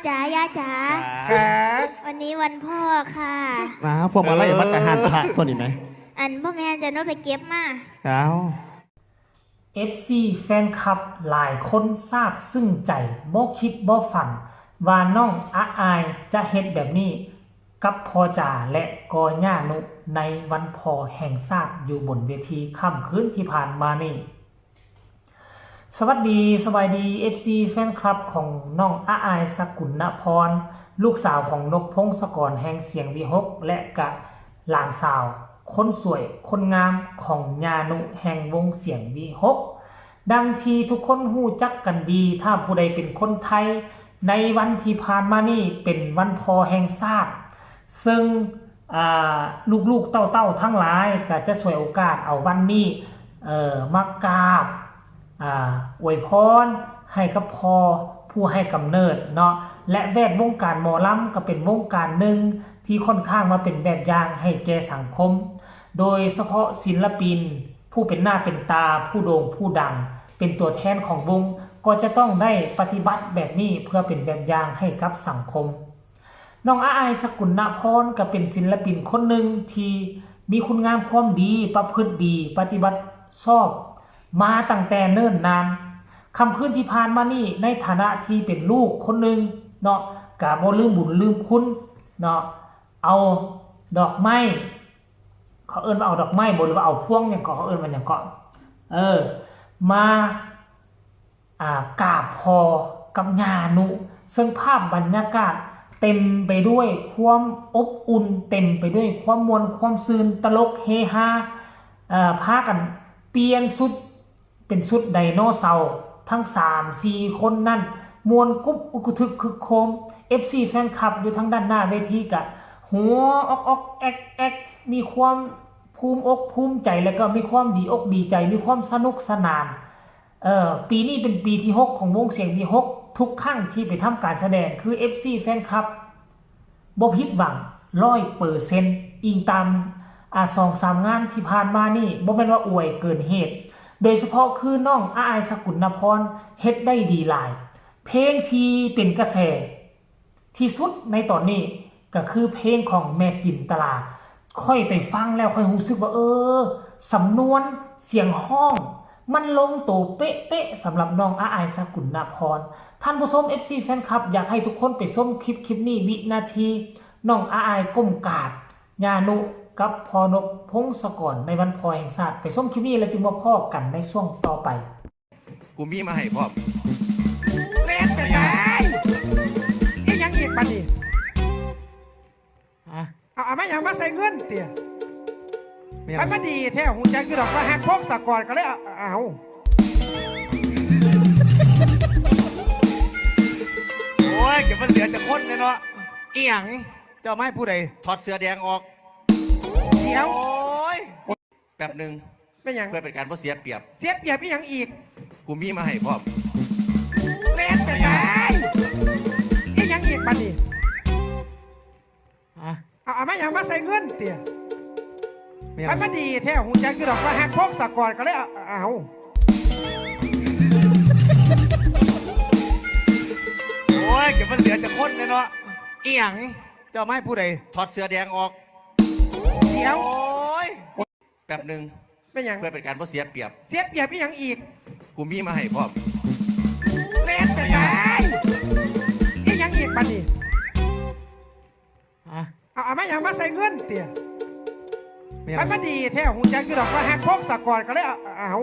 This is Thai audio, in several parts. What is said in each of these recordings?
จ๋าย่าจ๋าค่ะวันนี้วันพ่อค่ะพวกมาไล่มัดกับหันพระตัวนี้ไหมอันพ่อแม่จะน้อยไปเก็บมา เอา FC แฟนคลับหลายคนทราบซึ่งใจบ่คิดบ่ฝันว่าน้องอาอายจะเฮ็ดแบบนี้กับพ่อจ่าและกอย่านุในวันพ่อแห่งชาติอยู่บนเวทีค่ำคืนที่ผ่านมานี่สวัสดีสบายดี FC แฟนคลับของน้องอาอายสกุลณพรลูกสาวของนกพงศกรแห่งเสียงวิหกและกะหลานสาวคนสวยคนงามของญานุแห่งวงเสียงวิหกดังที่ทุกคนหู้จักกันดีถ้าผู้ใดเป็นคนไทยในวันที่ผ่านมานี่เป็นวันพ่อแห่งชาติซึ่งลูกๆเต้าๆทั้งหลายก็จะสวยโอกาสเอาวันนี้มากราบอวยพรให้กับพ่อผู้ให้กำเนิดเนาะและแวดวงการหมอลำก็เป็นวงการหนึ่งที่ค่อนข้างมาเป็นแบบอย่างให้แก่สังคมโดยเฉพาะศิลปินผู้เป็นหน้าเป็นตาผู้โด่งผู้ดังเป็นตัวแทนของวงก็จะต้องได้ปฏิบัติแบบนี้เพื่อเป็นแบบอย่างให้กับสังคมน้องอาอายสกุลณพรก็เป็นศิลปินคนหนึ่งที่มีคุณงามความดีประพฤติดีปฏิบัติชอบมาตั้งแต่เนิ่นนานคำคืนที่ผ่านมานี่ในฐานะที่เป็นลูกคนหนึ่งเนาะกะบ่ลืมบุญลืมคุณเนาะเอาดอกไม้เขาเอิ้นว่าเอาดอกไม้บ่หรือว่าเอาพวงอย่างก็เขาเอิ้นว่าอย่างก็มากราบพอกับญานุซึ่งภาพบรรยากาศเต็มไปด้วยความอบอุ่นเต็มไปด้วยความมวลความซื่นตลกเฮฮาพากันเปลี่ยนชุดเป็นชุดไดโนเสาร์ทั้ง 3-4 คนนั่นมวลกุ๊บอุกทึกคึกโคม FC แฟนคลับอยู่ทั้งด้านหน้าเวทีกะหัวอกแอกมีความภูมิอกภูมิใจแล้วก็มีความดีอกดีใจมีความสนุกสนานปีนี้เป็นปีที่6ของวงเสียงที่6ทุกครั้งที่ไปทำการแสดงคือ FC แฟนคลับบ่ผิดหวัง 100% อิงตาม2-3 งานที่ผ่านมานี่บ่แม่นว่าอวยเกินเหตุโดยเฉพาะคือน้องอาอายสกุลณพรเฮ็ดได้ดีหลายเพลงที่เป็นกระแสที่สุดในตอนนี้ก็คือเพลงของแม่จินตลาค่อยไปฟังแล้วค่อยรู้สึกว่าสำนวนเสียงห้องมันลงตัวเป๊ะๆสำหรับน้องอาอายสกุลณพรท่านผู้ชม FC แฟนคลับอยากให้ทุกคนไปชมคลิปนี้วินาทีน้องอาอายก้มกราบญานุกับพอนกพงศกรในวันพ่อแห่งชาติไปชมคลิปนี้แล้วจึงมาพ่อกันในช่วงต่อไปกูมีมาให้พ่อเล่นไปซ้ายอีหยังอีกปะนี่เอามาอย่างมาใส่เงินเตี่ยมันก็ดีแท้หูใจคือดอกว่าหักพกสะกอนก็เลยเอาโอ้ยเก็บมันเหลือจะคนเลยเนาะ อีหยัง เจ้าไม่ผู้ใดถอดเสื้อแดงออกเดี๋ยวโอ้ยแป๊บหนึ่งเป็นหยังเพื่อเป็นการเสียเปรียบเสียเปรียบอีหยังอีกกูมีมาให้พ่อเล่นไปซ้ายอีหยังอีกปะนี่เอามาอย่างมาใส่เงินเตี่ยมันก็ดีแท้หูใจคือดอกว่าหักพกสะกอนก็เลยเอาโอ้ยเก็บมันเหลือจะคนเลยเนาะ อีหยัง เจ้าไม่ผู้ใดถอดเสื้อแดงออกเดี๋ยวโอ้ยแป๊บหนึ่งเป็นหยังเพื่อเป็นการเสียเปรียบเสียเปรียบอีหยังอีกกูมีมาให้พ่อเล่นไปซ้ายอีหยังอีกปะนี่เอามาอย่างมาใส่เงินเตี่ยมันก็ดีแท้หูใจคือดอกว่าหักพกสะกอนก็เลยเอา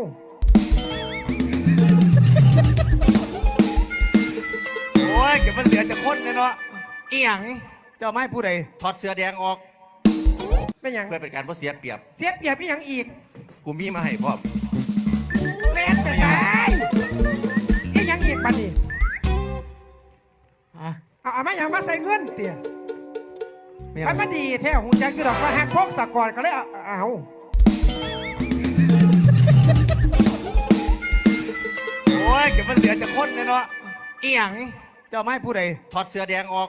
โอ้ยเก็บมันเหลือจะคนเลยเนาะ อีหยัง เจ้าไม่ผู้ใดถอดเสื้อแดงออกเป็นหยังเพื่อเป็นการเสียเปรียบเสียเปรียบอีหยังอีกกูมีมาให้พ่อเล่นไปซ้ายอีหยังอีกปะนี่เอามาอย่างมาใส่เงินเตี่ยมันก็ดีแท้หูใจคือดอกว่าหักพกสะกอนก็เลยเอาโอ้ยเก็บมันเหลือจะคนเลยเนาะ อีหยัง เจ้าไม่ผู้ใดถอดเสื้อแดงออก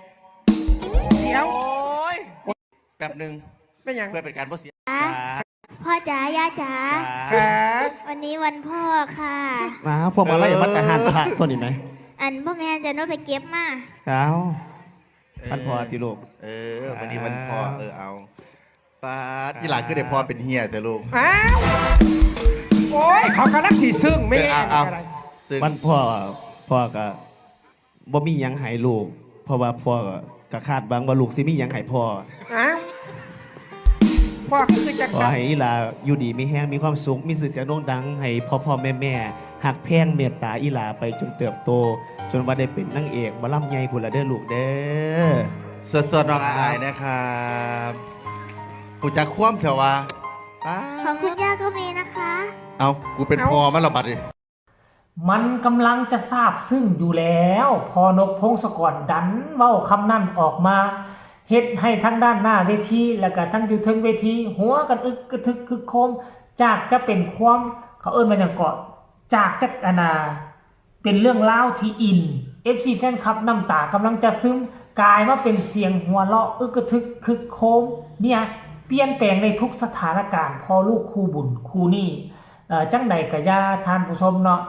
เดี๋ยวโอ้ยแป๊บหนึ่งเป็นหยังเพื่อเป็นการเสียพ่อจ๋าย่าจ๋าค่ะวันนี้วันพ่อค่ะพวกมาไล่มัดกับหันพระตัวนี้ไหม อันพ่อแม่จะโน้ตไปเก็บมา เอามันพอจิลูก วันนี้วันพ่อเอาป้าดที่หลังคือได้พ่อเป็นเฮียแต่ลูก อ้าวโอ้ยเขากำลังสีซึ่งไม่ เอา อะไร ซึ่ง มันพ่อก็บ่มีหยังให้ลูก เพราะว่าพ่อก็คาดหวังว่าลูกสิมีหยังให้พ่อ อ้าวพ่อคือจัก ขอ สัน ให้อีหลาอยู่ดีมีแฮงมีความสุขมีชื่อเสียงโด่งดังให้พ่อแม่หักแพงเมตตาอีหลาไปจนเติบโต จนว่าได้เป็นนางเอกหมาล่ำใหญ่พุ่นละเด้อลูกเด้อ สดๆน้องอายนะครับกูจะคว่ำเถอะวะป้า ของคุณย่าก็มีนะคะ เอากูเป็นพ่อมันระบาดดิ มันกำลังจะทราบซึ่งอยู่แล้ว พอนกพงศกรดันเว้าคำนั้นออกมาเฮ็ดให้ทั้งด้านหน้าเวทีแล้วก็ทั้งอยู่เทิงเวทีหัวกันอึกกระทึกคึกโคมจากจะเป็นความเขาเอิ้นมาอย่างเกาะจากจะเป็นเรื่องเล่าวที่อิน FC แฟนคลับน้ำตากำลังจะซึมกลายมาเป็นเสียงหัวเราะอึกกระทึกคึกโคมเนี่ยเปลี่ยนแปลงในทุกสถานการณ์พอลูกคู่บุญคู่นี่จังใดกะยาทานผู้ชมเนาะ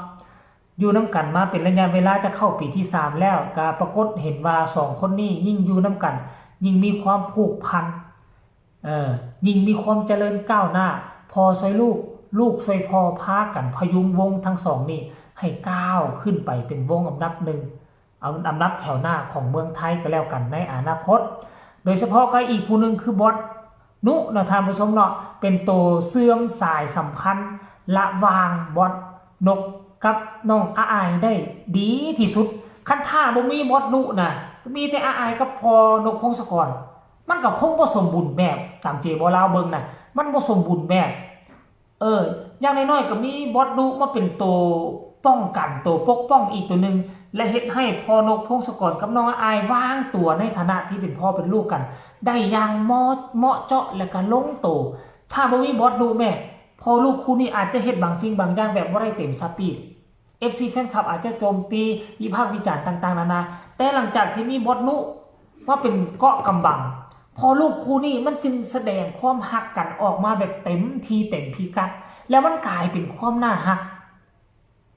อยู่น้ำกันมาเป็นระยะเวลาจะเข้าปีที่3แล้วก็ปรากฏเห็นว่า2คนนี้ยิ่งอยู่น้ำกันยิ่งมีความผูกพันยิ่งมีความเจริญก้าวหน้าพอซอยลูกซอยพอพากันพยุงวงทั้งสองนี่ให้ก้าวขึ้นไปเป็นวงอันดับหนึ่งเอาอันดับแถวหน้าของเมืองไทยก็แล้วกันในอนาคตโดยเฉพาะก็อีกผู้หนึ่งคือบอสนุนะท่านผู้ชมเนาะเป็นตัวเสื่อมสายสัมพันธ์ละวางบอสนกกับน้องอายได้ดีที่สุดคันท่าบ่มีบอสนุนะมีแต่อายกับพอนกพงศกรมันก็คงบ่สมบูรณ์แบบตามเจบ่ลาวเบิ่งน่ะมันบ่สมบูรณ์แบบอย่างน้อยๆก็มีบอสนุมาเป็นตัวป้องกันตัวปกป้องอีกตัวหนึ่งและเฮ็ดให้พอนกพงศกรกับน้องอายวางตัวในฐานะที่เป็นพ่อเป็นลูกกันได้อย่างเหมาะเจาะและก็ลงตัวถ้าบ่มีบอสนุแม่พอลูกคู่นี้อาจจะเฮ็ดบางสิ่งบางอย่างแบบบ่ได้เต็มสปีด FC แฟนคลับอาจจะโจมตีวิพากษ์วิจารณ์ต่างๆนานาแต่หลังจากที่มีบอสนุว่าเป็นเกาะกำบังพอลูกคู่นี้มันจึงแสดงความฮักกันออกมาแบบเต็มทีเต็มพิกัดแล้วมันกลายเป็นความน่าฮัก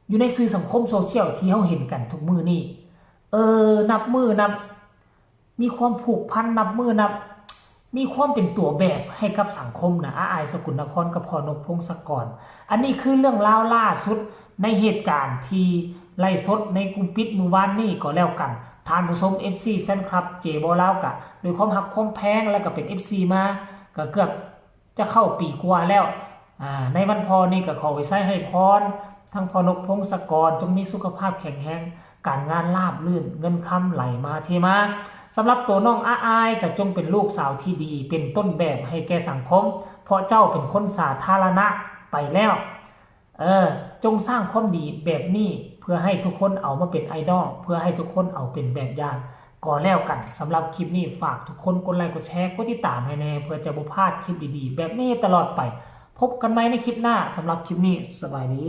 อยู่ในสื่อสังคมโซเชียลที่เราเห็นกันทุกมือนี่นับมือนับมีความผูกพันนับมือนับมีความเป็นตัวแบบให้กับสังคมนะอายสกุลนครกับพอนกพงศกรอันนี้คือเรื่องราวล่าสุดในเหตุการณ์ที่ไล่สดในกลุ่มปิดมือวานนี่ก็แล้วกันทานผู้ชม FC แฟนคลับเจบอลาวกะโดยความหักความแพงแล้วก็เป็น FC มาก็เกือบจะเข้าปีกว่าแล้วในวันพอนี่ก็ขอไว้ใช้ให้พรทั้งพอนกพงศกรจงมีสุขภาพแข็งแรงการงานราบรื่นเงินคำไหลมาเทมาสำหรับตัวน้องอายก็จงเป็นลูกสาวที่ดีเป็นต้นแบบให้แก่สังคมเพราะเจ้าเป็นคนสาธารณะไปแล้วจงสร้างความดีแบบนี้เพื่อให้ทุกคนเอามาเป็นไอดอลเพื่อให้ทุกคนเอาเป็นแบบอย่างก่อแล้วกันสำหรับคลิปนี้ฝากทุกคนกดไลค์กดแชร์กดติดตามให้แน่เพื่อจะบ่พลาดคลิปดีๆแบบนี้ตลอดไปพบกันใหม่ในคลิปหน้าสำหรับคลิปนี้สบายดี